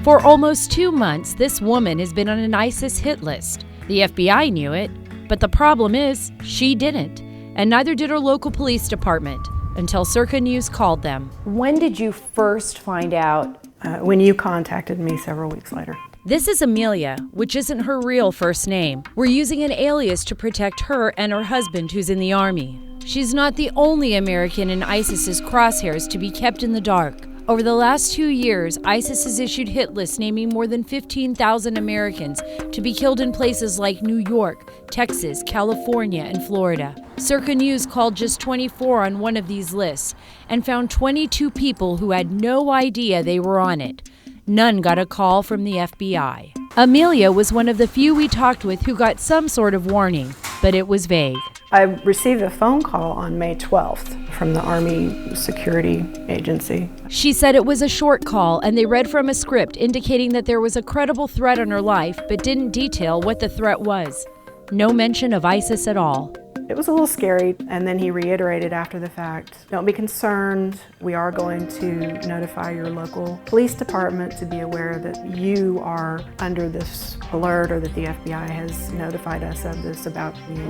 For almost 2 months, this woman has been on an ISIS hit list. The FBI knew it, but the problem is she didn't, and neither did her local police department until Circa News called them. When did you first find out? When you contacted me several weeks later. This is Amelia, which isn't her real first name. We're using an alias to protect her and her husband, who's in the Army. She's not the only American in ISIS's crosshairs to be kept in the dark. Over the last 2 years, ISIS has issued hit lists naming more than 15,000 Americans to be killed in places like New York, Texas, California, and Florida. Circa News called just 24 on one of these lists and found 22 people who had no idea they were on it. None got a call from the FBI. Amelia was one of the few we talked with who got some sort of warning, but it was vague. I received a phone call on May 12th from the Army Security Agency. She said it was a short call and they read from a script indicating that there was a credible threat on her life, but didn't detail what the threat was. No mention of ISIS at all. It was a little scary, and then he reiterated after the fact, don't be concerned, we are going to notify your local police department to be aware that you are under this alert, or that the FBI has notified us of this about you.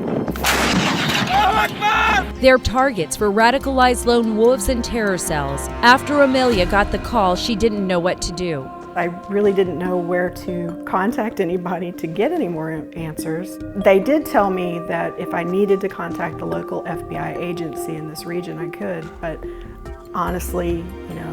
They're targets for radicalized lone wolves and terror cells. After Amelia got the call, she didn't know what to do. I really didn't know where to contact anybody to get any more answers. They did tell me that if I needed to contact a local FBI agency in this region, I could, but honestly,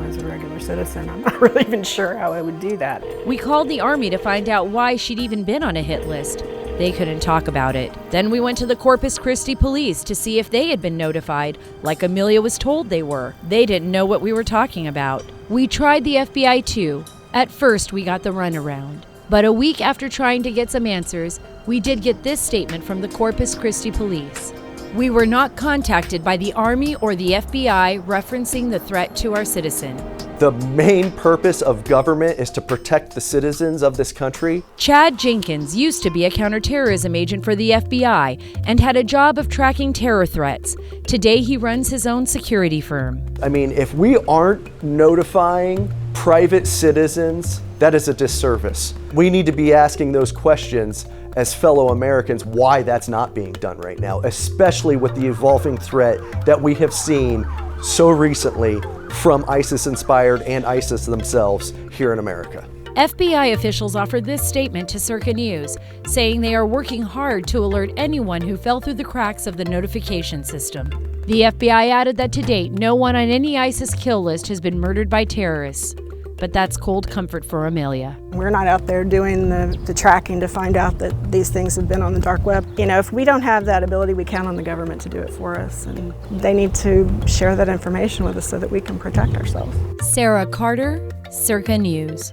as a regular citizen, I'm not really even sure how I would do that. We called the Army to find out why she'd even been on a hit list. They couldn't talk about it. Then we went to the Corpus Christi police to see if they had been notified, like Amelia was told they were. They didn't know what we were talking about. We tried the FBI too. At first, we got the runaround. But a week after trying to get some answers, we did get this statement from the Corpus Christi police. We were not contacted by the Army or the FBI referencing the threat to our citizen. The main purpose of government is to protect the citizens of this country. Chad Jenkins used to be a counterterrorism agent for the FBI and had a job of tracking terror threats. Today, he runs his own security firm. If we aren't notifying private citizens, that is a disservice. We need to be asking those questions as fellow Americans why that's not being done right now, especially with the evolving threat that we have seen so recently from ISIS-inspired and ISIS themselves here in America. FBI officials offered this statement to Circa News, saying they are working hard to alert anyone who fell through the cracks of the notification system. The FBI added that to date, no one on any ISIS kill list has been murdered by terrorists. But that's cold comfort for Amelia. We're not out there doing the tracking to find out that these things have been on the dark web. If we don't have that ability, we count on the government to do it for us. And they need to share that information with us so that we can protect ourselves. Sarah Carter, Circa News.